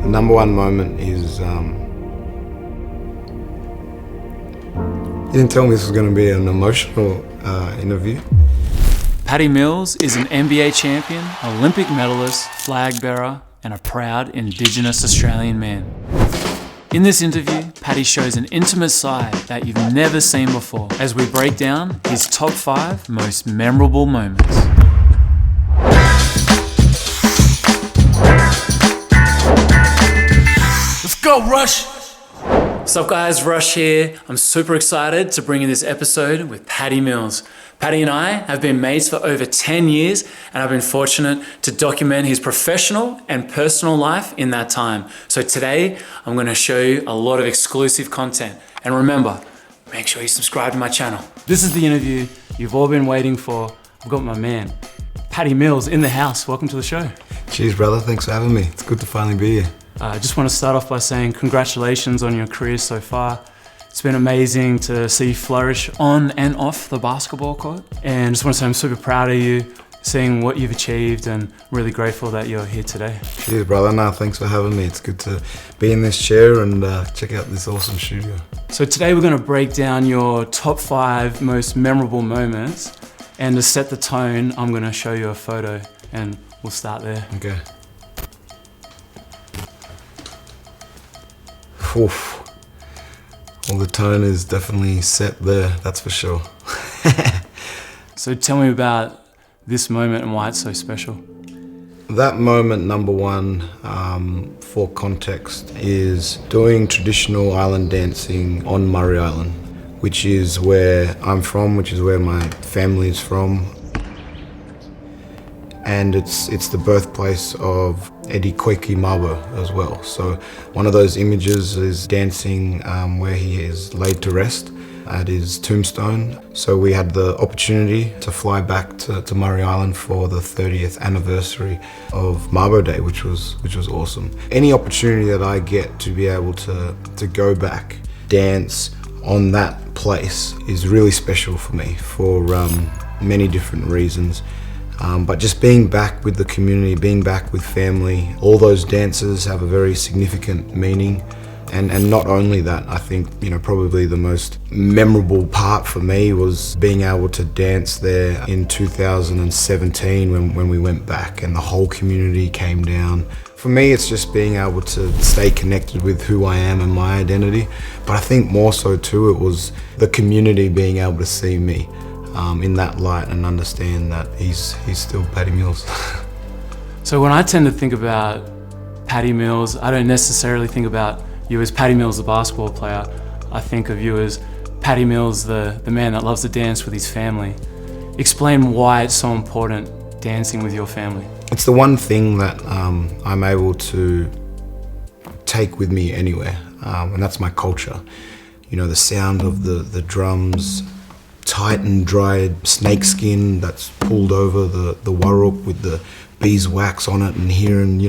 The number one moment is, you didn't tell me this was going to be an emotional interview. Paddy Mills is an NBA champion, Olympic medalist, flag bearer, and a proud Indigenous Australian man. In this interview, Paddy shows an intimate side that you've never seen before as we break down his top 5 most memorable moments. Let's go, Rush! What's up guys, Rush here. I'm super excited to bring you this episode with Paddy Mills. Paddy and I have been mates for over 10 years and I've been fortunate to document his professional and personal life in that time. So today, I'm going to show you a lot of exclusive content. And remember, make sure you subscribe to my channel. This is the interview you've all been waiting for. I've got my man, Paddy Mills, in the house. Welcome to the show. Cheers, brother. Thanks for having me. It's good to finally be here. I just want to start off by saying congratulations on your career so far. It's been amazing to see you flourish on and off the basketball court. And I just want to say I'm super proud of you, seeing what you've achieved and really grateful that you're here today. Cheers, brother. No, thanks for having me. It's good to be in this chair and check out this awesome studio. So today we're going to break down your top 5 most memorable moments. And to set the tone, I'm going to show you a photo and we'll start there. Okay. Oof. Well, the tone is definitely set there, that's for sure. So tell me about this moment and why it's so special. That moment, number one, for context, is doing traditional island dancing on Murray Island, which is where I'm from, which is where my family is from. And it's the birthplace of Eddie Koiki Mabo as well. So one of those images is dancing where he is laid to rest at his tombstone. So we had the opportunity to fly back to Murray Island for the 30th anniversary of Mabo Day, which was awesome. Any opportunity that I get to be able to go back, dance on that place is really special for me for many different reasons. But just being back with the community, being back with family, all those dances have a very significant meaning. And not only that, I think, probably the most memorable part for me was being able to dance there in 2017 when we went back and the whole community came down. For me, it's just being able to stay connected with who I am and my identity. But I think more so too, it was the community being able to see me in that light and understand that he's still Paddy Mills. So when I tend to think about Paddy Mills, I don't necessarily think about you as Paddy Mills, the basketball player. I think of you as Paddy Mills, the man that loves to dance with his family. Explain why it's so important dancing with your family. It's the one thing that I'm able to take with me anywhere, and that's my culture. The sound of the drums, tight and dried snake skin that's pulled over the waruk with the beeswax on it, and hearing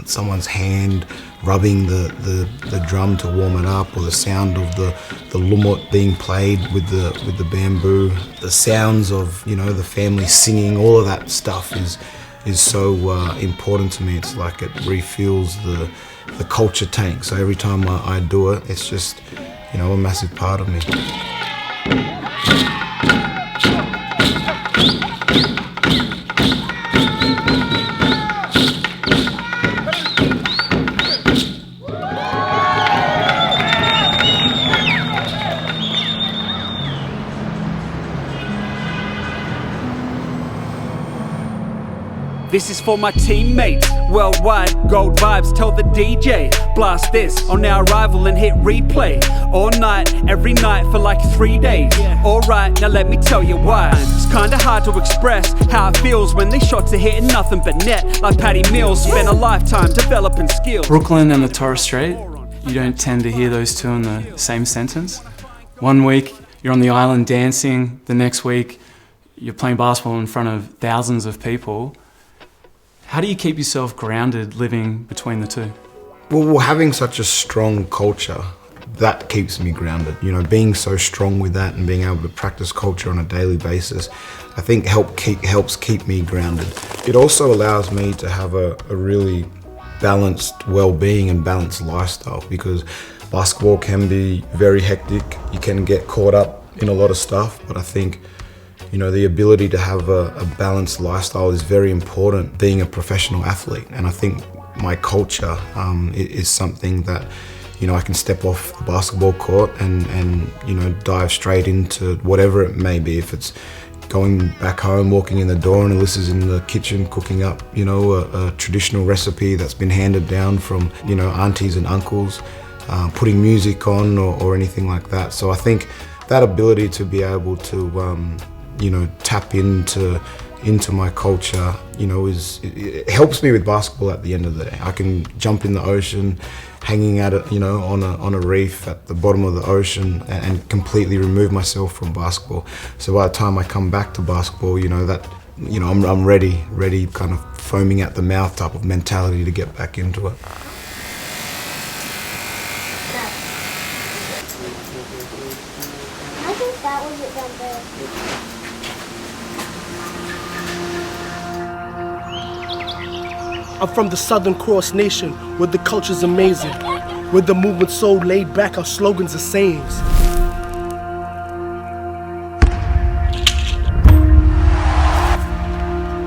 someone's hand rubbing the drum to warm it up, or the sound of the lumut being played with the bamboo, the sounds of the family singing. All of that stuff is so important to me. It's like it refuels the culture tank. So every time I do it, it's just a massive part of me. This is for my teammates, worldwide, gold vibes, tell the DJ. Blast this on our arrival and hit replay. All night, every night for like 3 days. Alright, now let me tell you why. It's kinda hard to express how it feels when these shots are hitting nothing but net. Like Paddy Mills spent a lifetime developing skills. Brooklyn and the Torres Strait, you don't tend to hear those two in the same sentence. One week, you're on the island dancing. The next week, you're playing basketball in front of thousands of people. How do you keep yourself grounded living between the two? Well, having such a strong culture, that keeps me grounded. Being so strong with that and being able to practice culture on a daily basis, I think helps keep me grounded. It also allows me to have a really balanced well-being and balanced lifestyle, because basketball can be very hectic. You can get caught up in a lot of stuff, but I think, you know, the ability to have a balanced lifestyle is very important being a professional athlete. And I think my culture is something that, you know, I can step off the basketball court and you know, dive straight into whatever it may be. If it's going back home, walking in the door, and Alyssa's in the kitchen cooking up, you know, a traditional recipe that's been handed down from, you know, aunties and uncles, putting music on or anything like that. So I think that ability to be able to, you know, tap into my culture, you know, it helps me with basketball at the end of the day. I can jump in the ocean, hanging out, you know, on a reef at the bottom of the ocean and completely remove myself from basketball. So by the time I come back to basketball, you know, that, you know, I'm ready, kind of foaming at the mouth type of mentality to get back into it. I think that was it down there. I'm from the Southern Cross Nation, where the culture's amazing, where the movement's so laid back, our slogans are sayings.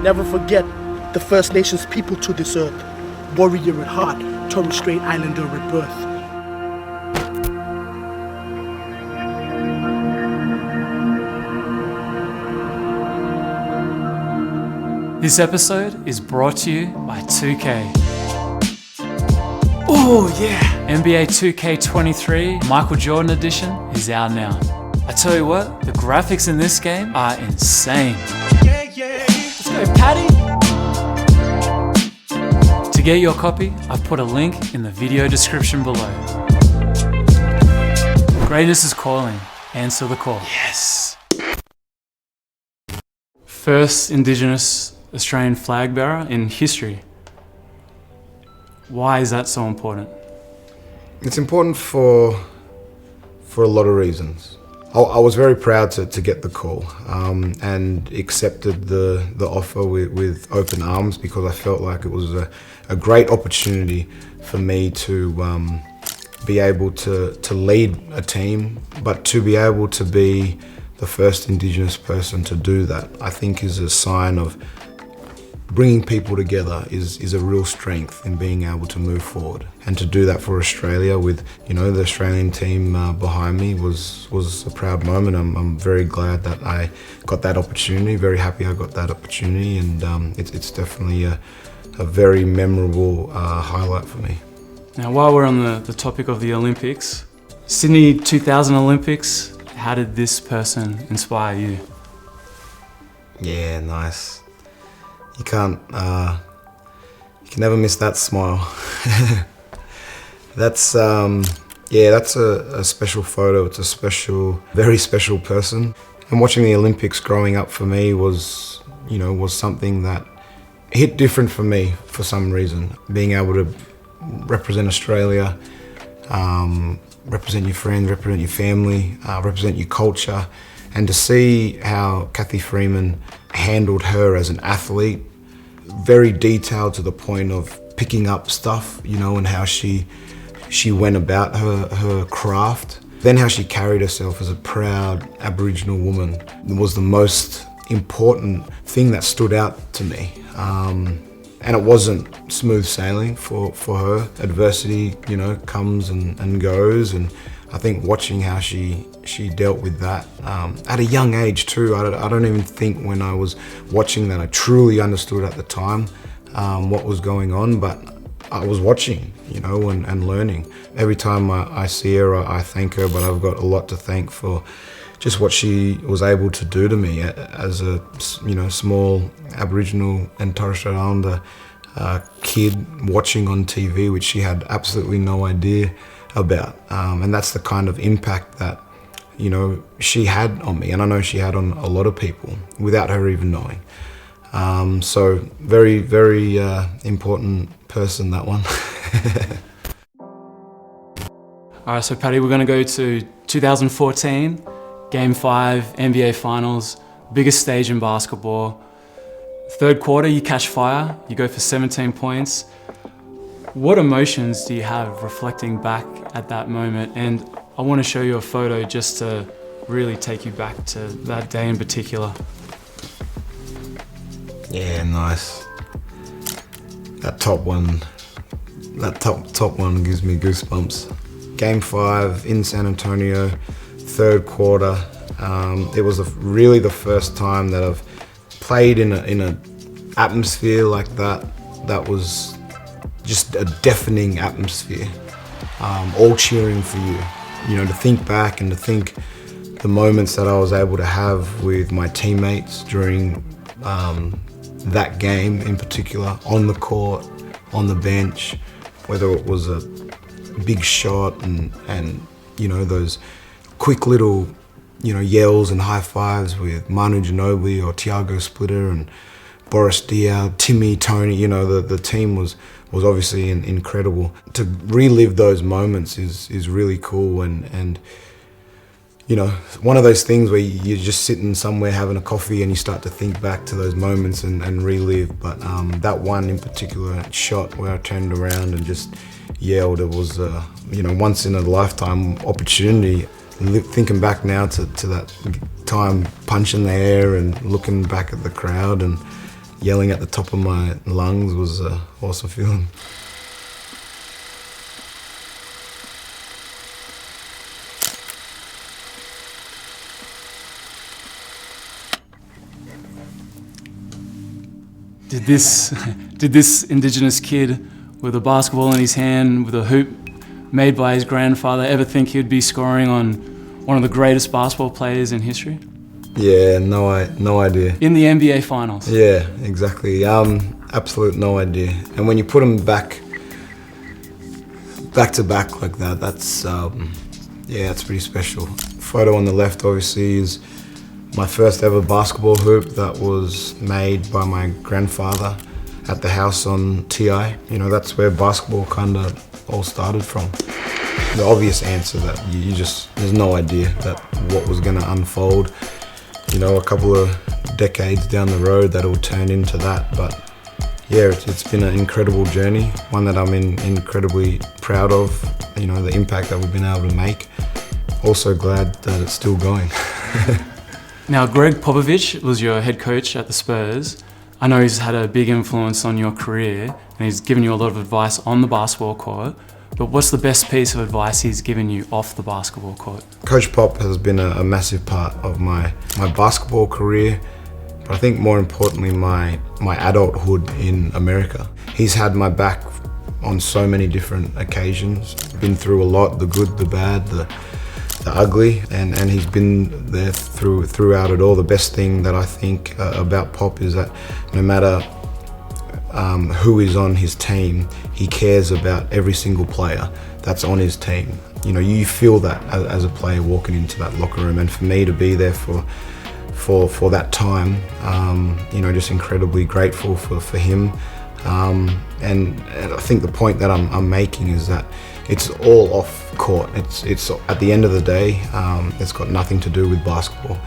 Never forget the First Nations people to this earth, warrior at heart, Torres Strait Islander at birth. This episode is brought to you by 2K. Oh yeah! NBA 2K23 Michael Jordan edition is out now. I tell you what, the graphics in this game are insane. Let's go, Patty! To get your copy, I've put a link in the video description below. Greatness is calling. Answer the call. Yes! First Indigenous Australian flag bearer in history. Why is that so important? It's important for a lot of reasons. I was very proud to get the call and accepted the offer with open arms, because I felt like it was a great opportunity for me to be able to lead a team, but to be able to be the first Indigenous person to do that, I think is a sign of bringing people together is a real strength in being able to move forward. And to do that for Australia with, you know, the Australian team behind me was a proud moment. I'm very glad that I got that opportunity, very happy I got that opportunity, and it's definitely a very memorable highlight for me. Now, while we're on the topic of the Olympics, Sydney 2000 Olympics, how did this person inspire you? Yeah, nice. You can never miss that smile. That's a special photo. It's a very special person. And watching the Olympics growing up for me was something that hit different for me for some reason. Being able to represent Australia, represent your friends, represent your family, represent your culture, and to see how Cathy Freeman handled her as an athlete, very detailed to the point of picking up stuff, you know, and how she went about her craft. Then how she carried herself as a proud Aboriginal woman was the most important thing that stood out to me. And it wasn't smooth sailing for her. Adversity, you know, comes and goes, and I think watching how she dealt with that at a young age too. I don't even think when I was watching that I truly understood at the time what was going on, but I was watching, you know, and learning. Every time I see her, I thank her, but I've got a lot to thank for just what she was able to do to me as a, you know, small Aboriginal and Torres Strait Islander kid watching on TV, which she had absolutely no idea about. And that's the kind of impact that, you know, she had on me, and I know she had on a lot of people without her even knowing. So very, very important person, that one. All right, so Paddy, we're going to go to 2014, Game 5, NBA Finals, biggest stage in basketball. Third quarter, you catch fire, you go for 17 points. What emotions do you have reflecting back at that moment? And I want to show you a photo just to really take you back to that day in particular. Yeah, nice. That top one gives me goosebumps. Game 5 in San Antonio, third quarter. It was really the first time that I've played in an atmosphere like that. That was just a deafening atmosphere, all cheering for you. You know, to think back and to think the moments that I was able to have with my teammates during that game in particular, on the court, on the bench, whether it was a big shot and you know, those quick little, you know, yells and high fives with Manu Ginobili or Tiago Splitter and Boris Diaw, Timmy, Tony, you know, the team was obviously incredible. To relive those moments is really cool and you know, one of those things where you're just sitting somewhere having a coffee and you start to think back to those moments and relive. But that one in particular shot where I turned around and just yelled, it was you know, once in a lifetime opportunity. Thinking back now to that time, punching the air and looking back at the crowd and yelling at the top of my lungs was an awesome feeling. Did this Indigenous kid with a basketball in his hand, with a hoop made by his grandfather, ever think he'd be scoring on one of the greatest basketball players in history? Yeah, no idea. In the NBA Finals? Yeah, exactly. Absolute no idea. And when you put them back to back like that, that's yeah, it's pretty special. Photo on the left obviously is my first ever basketball hoop that was made by my grandfather at the house on TI. You know, that's where basketball kind of all started from. The obvious answer that you just, there's no idea that what was gonna unfold. You know, a couple of decades down the road that'll turn into that. But yeah, it's been an incredible journey, one that I'm incredibly proud of, you know, the impact that we've been able to make. Also glad that it's still going. Now, Greg Popovich was your head coach at the Spurs. I know he's had a big influence on your career and he's given you a lot of advice on the basketball court, but what's the best piece of advice he's given you off the basketball court? Coach Pop has been a massive part of my basketball career, but I think more importantly my adulthood in America. He's had my back on so many different occasions, been through a lot, the good, the bad, the ugly, and he's been there throughout it all. The best thing that I think about Pop is that no matter who is on his team, he cares about every single player that's on his team. You know, you feel that as a player walking into that locker room, and for me to be there for that time, you know, just incredibly grateful for him. And I think the point that I'm making is that it's all off court. It's at the end of the day, it's got nothing to do with basketball.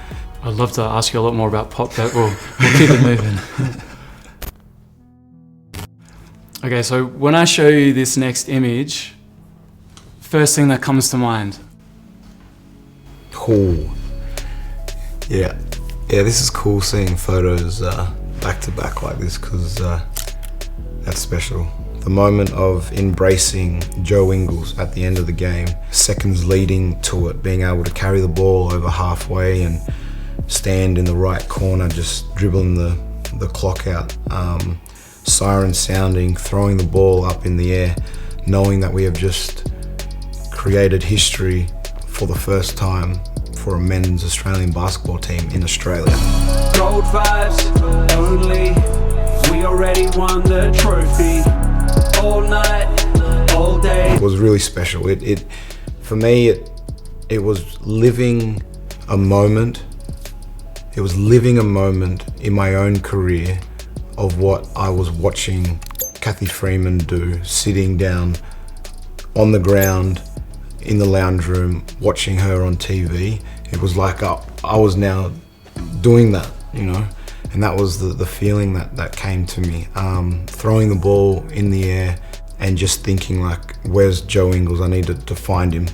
I'd love to ask you a lot more about Pop, but we'll keep it moving. Okay, so when I show you this next image, first thing that comes to mind? Cool. Yeah, this is cool seeing photos back to back like this, because that's special. The moment of embracing Joe Ingles at the end of the game, seconds leading to it, being able to carry the ball over halfway and stand in the right corner, just dribbling the clock out, siren sounding, throwing the ball up in the air, knowing that we have just created history for the first time for a men's Australian basketball team in Australia. Gold vibes only, we already won the trophy. All night, all day. It was really special. It for me, it was living a moment. It was living a moment in my own career of what I was watching Kathy Freeman do, sitting down on the ground in the lounge room, watching her on TV. It was like I was now doing that, you know, and that was the feeling that came to me. Throwing the ball in the air, and just thinking like, where's Joe Ingles? I need to find him.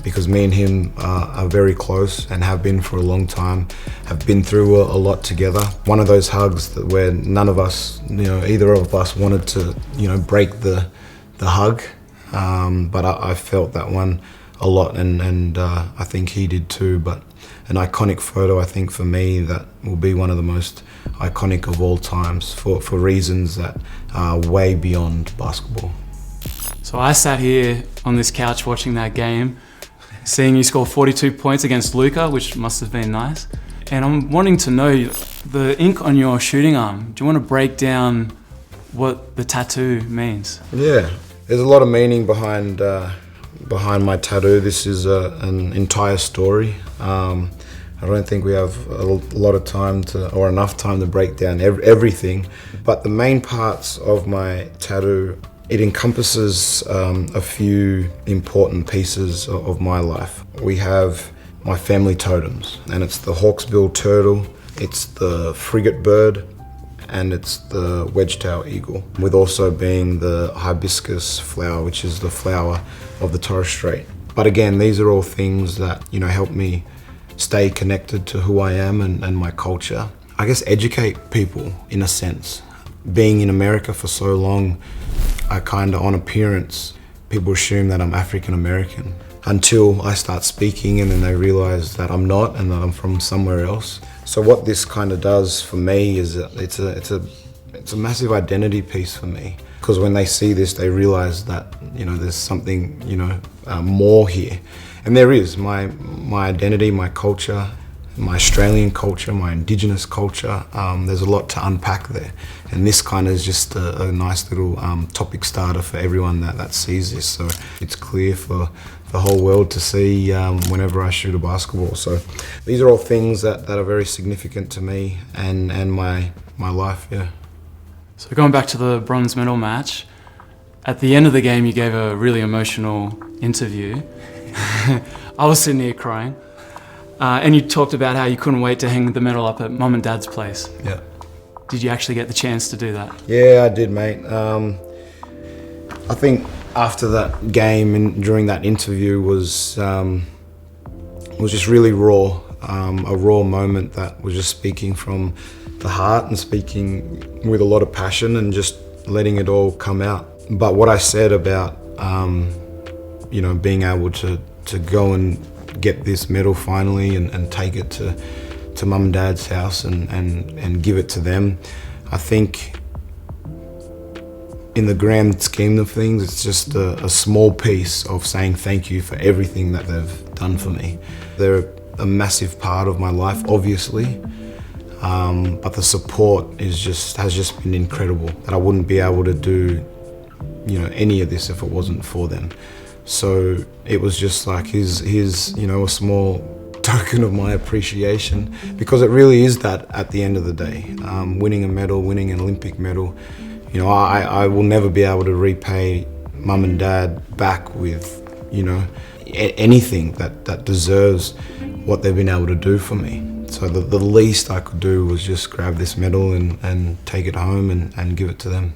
Because me and him are very close and have been for a long time, have been through a lot together. One of those hugs where none of us, either of us wanted to, break the hug, but I felt that one a lot, and I think he did too. But an iconic photo, I think for me, that will be one of the most iconic of all times for reasons that are way beyond basketball. So I sat here on this couch watching that game, seeing you score 42 points against Luka, which must have been nice. And I'm wanting to know, the ink on your shooting arm, do you want to break down what the tattoo means? Yeah, there's a lot of meaning behind my tattoo. This is an entire story. I don't think we have a lot of time or enough time to break down everything, but the main parts of my tattoo, it encompasses a few important pieces of my life. We have my family totems, and it's the hawksbill turtle, it's the frigate bird, and it's the wedge-tail eagle, with also being the hibiscus flower, which is the flower of the Torres Strait. But again, these are all things that help me stay connected to who I am and my culture. I guess educate people in a sense. Being in America for so long, I kind of, on appearance, people assume that I'm African American until I start speaking, and then they realize that I'm not and that I'm from somewhere else. So what this kind of does for me is it's a massive identity piece for me, because when they see this, they realize that there's something more here, and there is my identity, my culture, my Australian culture, my Indigenous culture. There's a lot to unpack there, and this kind of is just a nice little topic starter for everyone that sees this. So it's clear for the whole world to see whenever I shoot a basketball. So these are all things that are very significant to me and my life. Yeah. So going back to the bronze medal match, at the end of the game you gave a really emotional interview. I was sitting here crying. And you talked about how you couldn't wait to hang the medal up at Mum and Dad's place. Yeah. Did you actually get the chance to do that? Yeah, I did, mate. I think after that game and during that interview was just really raw, a raw moment that was just speaking from the heart and speaking with a lot of passion and just letting it all come out. But what I said about, being able to go and get this medal finally and take it to Mum and Dad's house and give it to them, I think in the grand scheme of things, it's just a small piece of saying thank you for everything that they've done for me. They're a massive part of my life, obviously, but the support has just been incredible. That I wouldn't be able to do any of this if it wasn't for them. So it was just like here's a small token of my appreciation, because it really is that at the end of the day, winning a medal, winning an Olympic medal, I will never be able to repay Mum and Dad back with anything that deserves what they've been able to do for me. So the least I could do was just grab this medal and take it home and give it to them.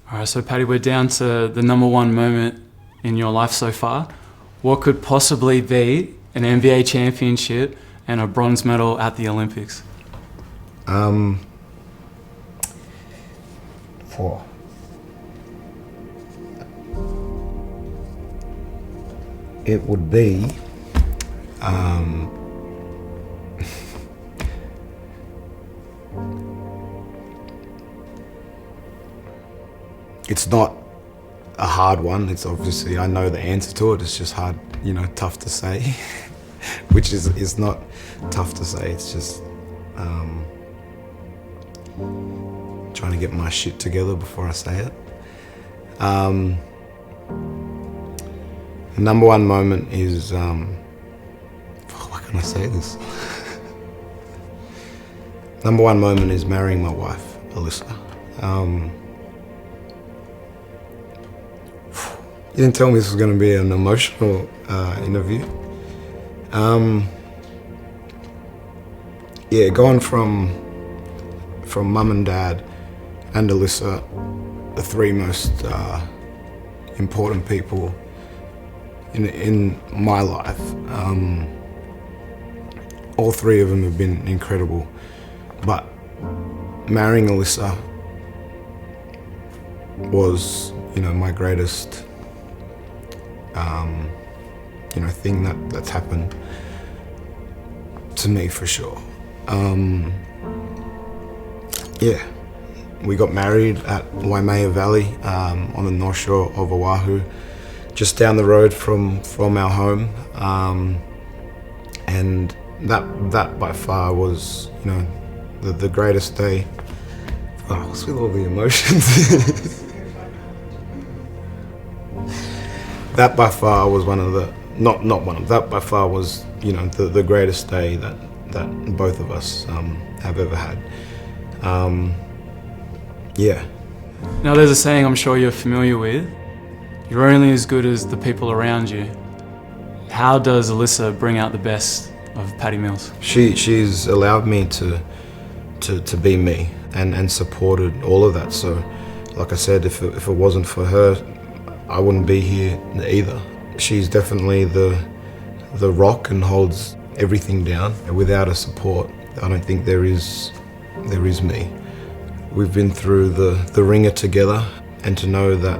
All right, so Paddy, we're down to the number one moment in your life so far. What could possibly be an NBA championship and a bronze medal at the Olympics? It would be it's not a hard one. It's obviously, I know the answer to it. It's just hard, tough to say, which is not tough to say. It's just trying to get my shit together before I say it. The number one moment is, why can I say this? Number one moment is marrying my wife, Alyssa. You didn't tell me this was going to be an emotional interview. Going from Mum and Dad and Alyssa, the three most important people in my life. All three of them have been incredible, but marrying Alyssa was, my greatest, thing that's happened to me for sure. We got married at Waimea Valley on the north shore of Oahu, just down the road from our home, and that by far was, the greatest day. Oh, what's with all the emotions? That by far was one of the, that by far was, the greatest day that both of us have ever had. Now there's a saying I'm sure you're familiar with. You're only as good as the people around you. How does Alyssa bring out the best of Paddy Mills? She's allowed me to be me and supported all of that. So, like I said, if it wasn't for her, I wouldn't be here either. She's definitely the rock and holds everything down. Without her support, I don't think there is me. We've been through the ringer together, and to know that,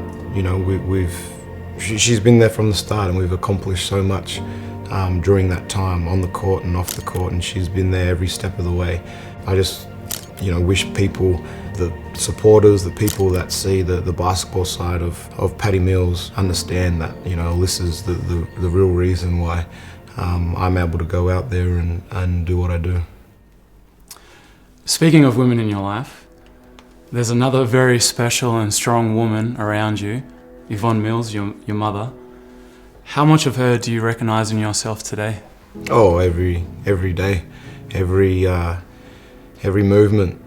she's been there from the start, and we've accomplished so much during that time on the court and off the court, and she's been there every step of the way. I just, wish people, the supporters, the people that see the basketball side of Paddy Mills understand that, Alyssa's the real reason why I'm able to go out there and do what I do. Speaking of women in your life, there's another very special and strong woman around you, Yvonne Mills, your mother. How much of her do you recognise in yourself today? Oh, every day, every movement.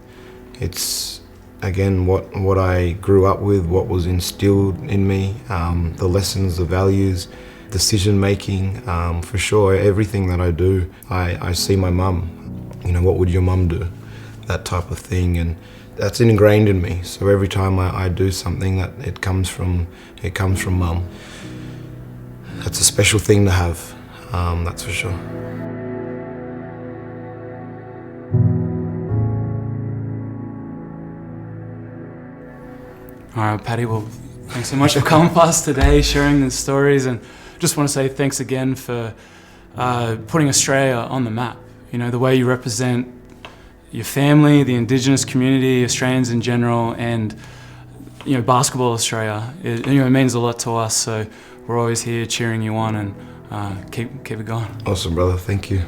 It's, again, what I grew up with, what was instilled in me, the lessons, the values, decision making, for sure. Everything that I do, I see my mum. What would your mum do? That type of thing, and that's ingrained in me. So every time I do something, that it comes from mum. That's a special thing to have, that's for sure. All right, Paddy, well, thanks so much for coming past today, sharing the stories, and just want to say thanks again for putting Australia on the map. The way you represent your family, the Indigenous community, Australians in general, and Basketball Australia. It means a lot to us, so we're always here cheering you on, and keep it going. Awesome, brother. Thank you.